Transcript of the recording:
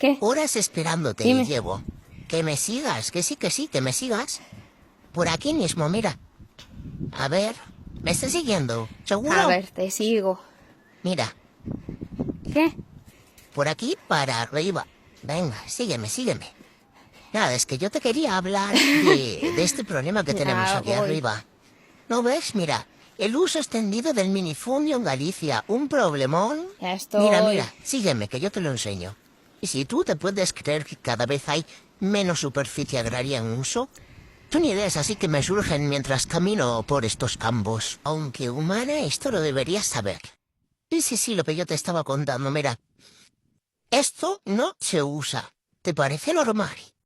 ¿Qué? horas esperándote Dime. y llevo. Que me sigas, que sí, que me sigas. Por aquí mismo, mira. A ver, ¿me estás siguiendo? ¿Seguro? A ver, te sigo. Mira, ¿Qué? por aquí para arriba. Venga, sígueme. Nada, es que yo te quería hablar de este problema que tenemos Ya aquí voy. arriba. ¿No ves? Mira, el uso extendido del minifundio en Galicia, un problemón. Ya Mira, estoy. sígueme, que yo te lo enseño. Y si tú te puedes creer que cada vez hay menos superficie agraria en uso, son ideas así que me surgen mientras camino por estos campos. Aunque humana, esto lo deberías saber. Sí, lo que yo te estaba contando, mira. Esto no se usa. ¿Te parece normal?